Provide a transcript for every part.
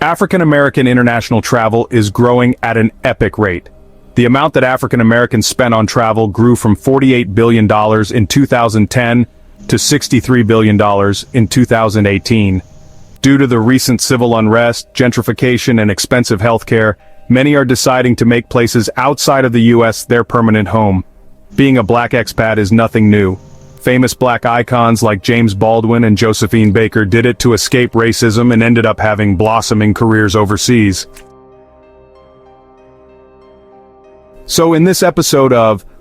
African American international travel is growing at an epic rate. The amount that African Americans spent on travel grew from $48 billion in 2010 to $63 billion in 2018. Due to the recent civil unrest, gentrification, and expensive healthcare, many are deciding to make places outside of the U.S. their permanent home. Being a black expat is nothing new. Famous black icons like James Baldwin and Josephine Baker did it to escape racism and ended up having blossoming careers overseas. So in this episode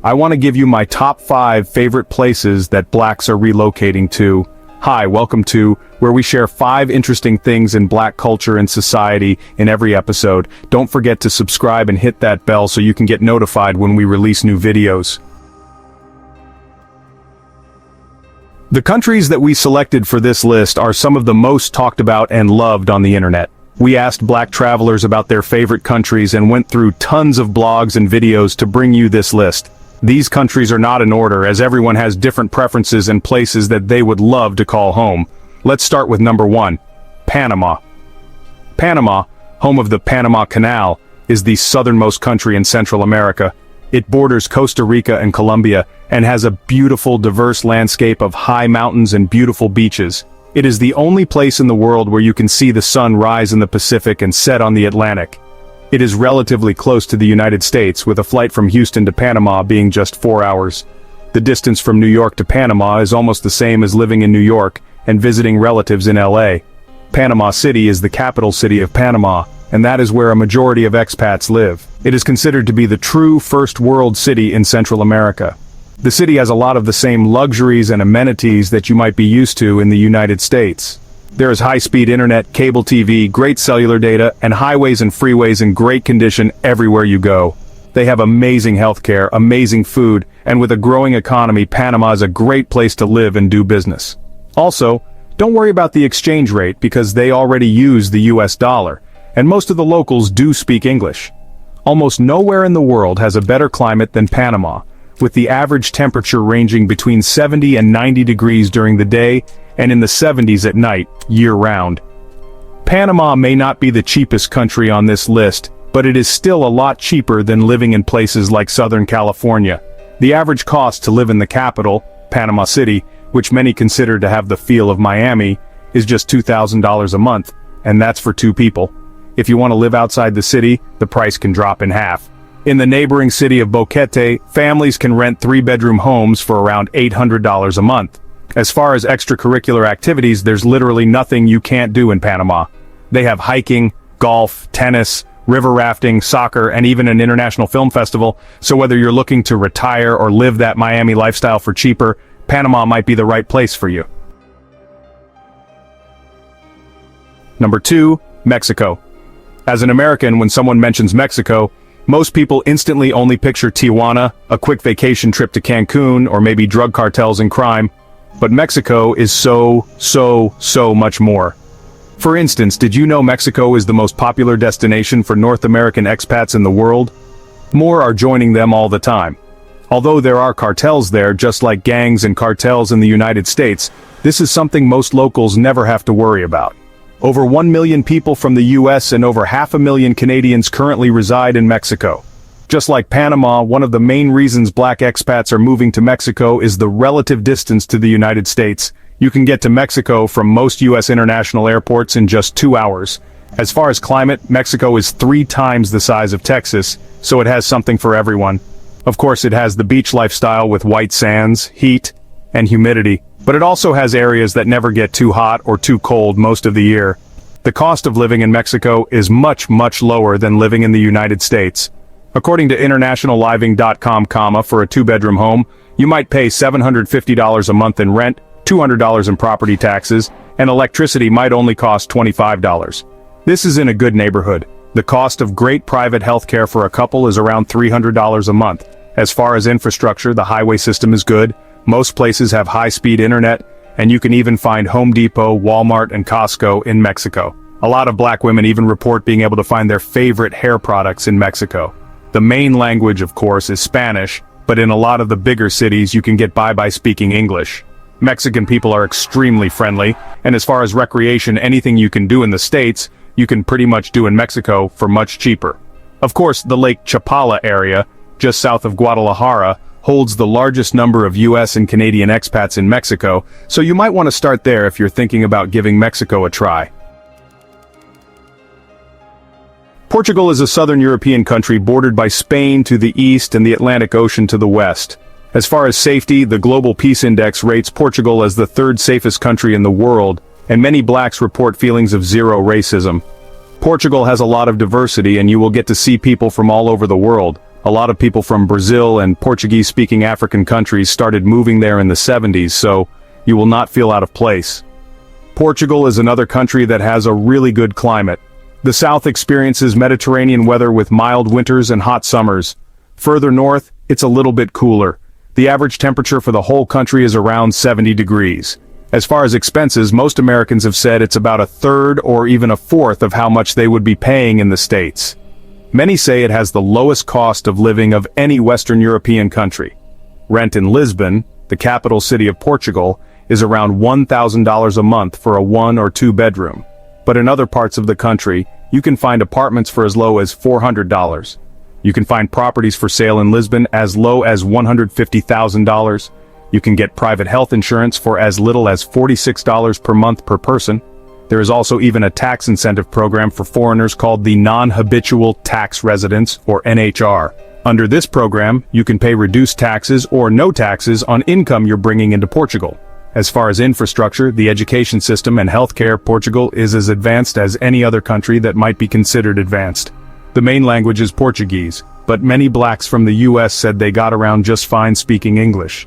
I want to give you my top 5 favorite places that blacks are relocating to. Hi, welcome to where we share 5 interesting things in black culture and society in every episode. Don't forget to subscribe and hit that bell so you can get notified when we release new videos. The countries that we selected for this list are some of the most talked about and loved on the internet. We asked black travelers about their favorite countries and went through tons of blogs and videos to bring you this list. These countries are not in order, as everyone has different preferences and places that they would love to call home. Let's start with number 1, Panama. Panama, home of the Panama Canal, is the southernmost country in Central America. It borders Costa Rica and Colombia, and has a beautiful, diverse landscape of high mountains and beautiful beaches. It is the only place in the world where you can see the sun rise in the Pacific and set on the Atlantic. It is relatively close to the United States, with a flight from Houston to Panama being just 4 hours. The distance from New York to Panama is almost the same as living in New York and visiting relatives in LA. Panama City is the capital city of Panama, and that is where a majority of expats live. It is considered to be the true first world city in Central America. The city has a lot of the same luxuries and amenities that you might be used to in the United States. There is high-speed internet, cable TV, great cellular data, and highways and freeways in great condition everywhere you go. They have amazing healthcare, amazing food, and with a growing economy, Panama is a great place to live and do business. Also, don't worry about the exchange rate because they already use the US dollar, and most of the locals do speak English. Almost nowhere in the world has a better climate than Panama, with the average temperature ranging between 70 and 90 degrees during the day and in the 70s at night, year-round. Panama may not be the cheapest country on this list, but it is still a lot cheaper than living in places like Southern California. The average cost to live in the capital, Panama City, which many consider to have the feel of Miami, is just $2,000 a month, and that's for 2 people. If you want to live outside the city, the price can drop in half. In the neighboring city of Boquete, families can rent 3-bedroom homes for around $800 a month. As far as extracurricular activities, there's literally nothing you can't do in Panama. They have hiking, golf, tennis, river rafting, soccer, and even an international film festival, so whether you're looking to retire or live that Miami lifestyle for cheaper, Panama might be the right place for you. Number 2, Mexico. As an American, when someone mentions Mexico, most people instantly only picture Tijuana, a quick vacation trip to Cancun, or maybe drug cartels and crime. But Mexico is so much more. For instance, did you know Mexico is the most popular destination for North American expats in the world? More are joining them all the time. Although there are cartels there, just like gangs and cartels in the United States, this is something most locals never have to worry about. Over 1 million people from the US and over 500,000 Canadians currently reside in Mexico. Just like Panama, one of the main reasons black expats are moving to Mexico is the relative distance to the United States. You can get to Mexico from most US international airports in just 2 hours. As far as climate, Mexico is 3 times the size of Texas, so it has something for everyone. Of course, it has the beach lifestyle with white sands, heat, and humidity. But it also has areas that never get too hot or too cold most of the year. The cost of living in Mexico is much lower than living in the United States. According to internationalliving.com, for a 2-bedroom home, you might pay $750 a month in rent, $200 in property taxes, and electricity might only cost $25. This is in a good neighborhood. The cost of great private healthcare for a couple is around $300 a month. As far as infrastructure, the highway system is good. Most places have high-speed internet, and you can even find Home Depot, Walmart, and Costco in Mexico. A lot of black women even report being able to find their favorite hair products in Mexico. The main language, of course, is Spanish, but in a lot of the bigger cities you can get by speaking English. Mexican people are extremely friendly, and as far as recreation, anything you can do in the States, you can pretty much do in Mexico for much cheaper. Of course, the Lake Chapala area, just south of Guadalajara, holds the largest number of US and Canadian expats in Mexico, so you might want to start there if you're thinking about giving Mexico a try. Portugal is a southern European country bordered by Spain to the east and the Atlantic Ocean to the west. As far as safety, the Global Peace Index rates Portugal as the third safest country in the world, and many blacks report feelings of zero racism. Portugal has a lot of diversity, and you will get to see people from all over the world. A lot of people from Brazil and Portuguese-speaking African countries started moving there in the 70s, so you will not feel out of place. Portugal is another country that has a really good climate. The south experiences Mediterranean weather with mild winters and hot summers. Further north, it's a little bit cooler. The average temperature for the whole country is around 70 degrees. As far as expenses, most Americans have said it's about a third or even a fourth of how much they would be paying in the States. Many say it has the lowest cost of living of any Western European country. Rent in Lisbon, the capital city of Portugal, is around $1,000 a month for a 1 or 2 bedroom. But in other parts of the country, you can find apartments for as low as $400. You can find properties for sale in Lisbon as low as $150,000. You can get private health insurance for as little as $46 per month per person. There is also even a tax incentive program for foreigners called the Non-Habitual Tax Residence, or NHR. Under this program, you can pay reduced taxes or no taxes on income you're bringing into Portugal. As far as infrastructure, the education system and healthcare, Portugal is as advanced as any other country that might be considered advanced. The main language is Portuguese, but many blacks from the US said they got around just fine speaking English.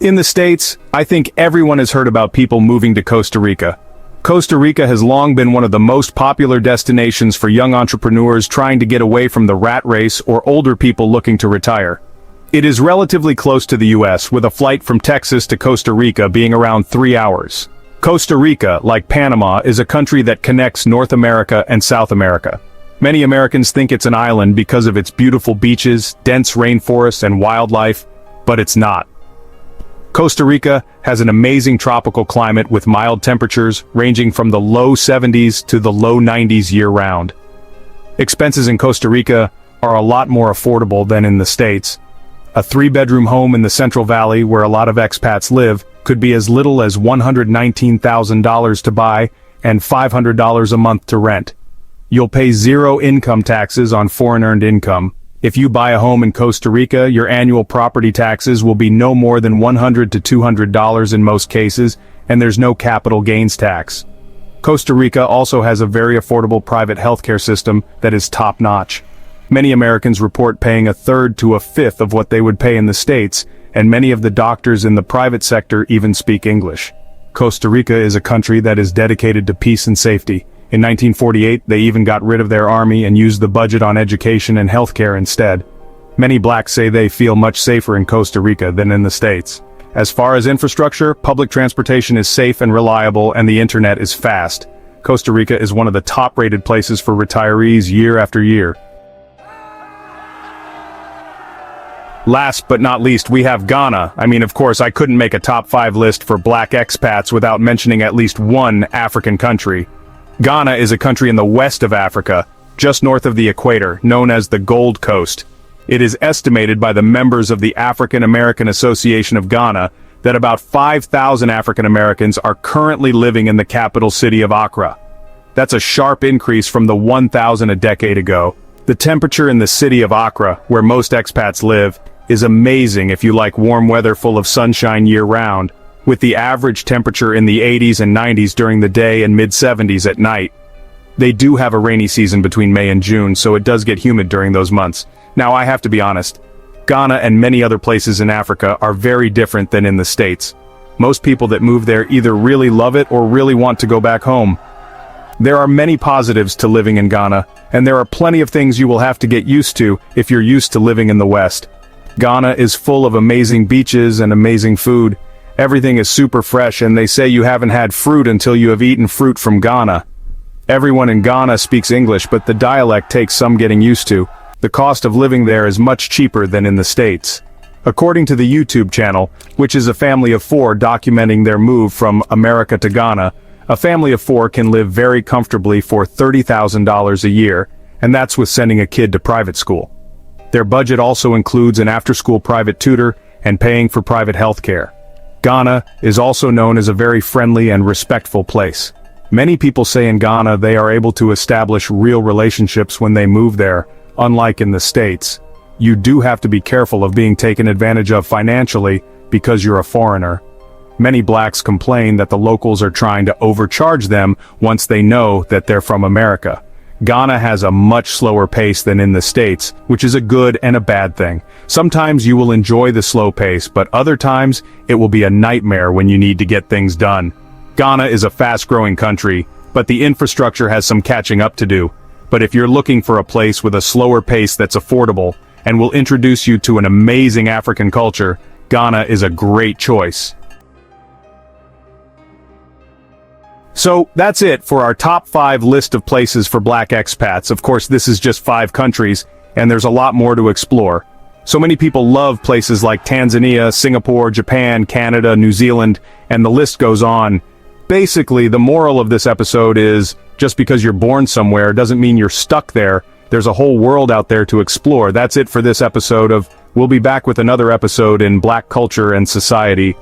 In the States, I think everyone has heard about people moving to Costa Rica. Costa Rica has long been one of the most popular destinations for young entrepreneurs trying to get away from the rat race or older people looking to retire. It is relatively close to the US, with a flight from Texas to Costa Rica being around 3 hours. Costa Rica, like Panama, is a country that connects North America and South America. Many Americans think it's an island because of its beautiful beaches, dense rainforests, and wildlife, but it's not. Costa Rica has an amazing tropical climate with mild temperatures ranging from the low 70s to the low 90s year-round. Expenses in Costa Rica are a lot more affordable than in the States. A 3-bedroom home in the Central Valley, where a lot of expats live, could be as little as $119,000 to buy and $500 a month to rent. You'll pay 0 income taxes on foreign-earned income. If you buy a home in Costa Rica, your annual property taxes will be no more than $100 to $200 in most cases, and there's no capital gains tax. Costa Rica also has a very affordable private healthcare system that is top-notch. Many Americans report paying a third to a fifth of what they would pay in the States, and many of the doctors in the private sector even speak English. Costa Rica is a country that is dedicated to peace and safety. In 1948, they even got rid of their army and used the budget on education and healthcare instead. Many blacks say they feel much safer in Costa Rica than in the States. As far as infrastructure, public transportation is safe and reliable, and the internet is fast. Costa Rica is one of the top-rated places for retirees year after year. Last but not least, we have Ghana. Of course, I couldn't make a top 5 list for black expats without mentioning at least one African country. Ghana is a country in the west of Africa, just north of the equator, known as the Gold Coast. It is estimated by the members of the African American Association of Ghana that about 5,000 African Americans are currently living in the capital city of Accra. That's a sharp increase from the 1,000 a decade ago. The temperature in the city of Accra, where most expats live, is amazing if you like warm weather full of sunshine year-round, with the average temperature in the 80s and 90s during the day and mid-70s at night. They do have a rainy season between May and June, so it does get humid during those months. Now, I have to be honest, Ghana and many other places in Africa are very different than in the States. Most people that move there either really love it or really want to go back home. There are many positives to living in Ghana, and there are plenty of things you will have to get used to if you're used to living in the West. Ghana is full of amazing beaches and amazing food. Everything is super fresh, and they say you haven't had fruit until you have eaten fruit from Ghana. Everyone in Ghana speaks English, but the dialect takes some getting used to. The cost of living there is much cheaper than in the States. According to the YouTube channel, which is a family of 4 documenting their move from America to Ghana, A family of 4 can live very comfortably for $30,000 a year, and that's with sending a kid to private school. Their budget also includes an after-school private tutor and paying for private health care. Ghana is also known as a very friendly and respectful place. Many people say in Ghana they are able to establish real relationships when they move there, unlike in the States. You do have to be careful of being taken advantage of financially because you're a foreigner. Many blacks complain that the locals are trying to overcharge them once they know that they're from America. Ghana has a much slower pace than in the States, which is a good and a bad thing. Sometimes you will enjoy the slow pace, but other times it will be a nightmare when you need to get things done. Ghana is a fast-growing country, but the infrastructure has some catching up to do. But if you're looking for a place with a slower pace that's affordable and will introduce you to an amazing African culture, Ghana is a great choice. So, that's it for our top 5 list of places for black expats. Of course, this is just 5 countries, and there's a lot more to explore. So many people love places like Tanzania, Singapore, Japan, Canada, New Zealand, and the list goes on. Basically, the moral of this episode is, just because you're born somewhere doesn't mean you're stuck there. There's a whole world out there to explore. That's it for this episode of We'll be back with another episode in Black Culture and Society.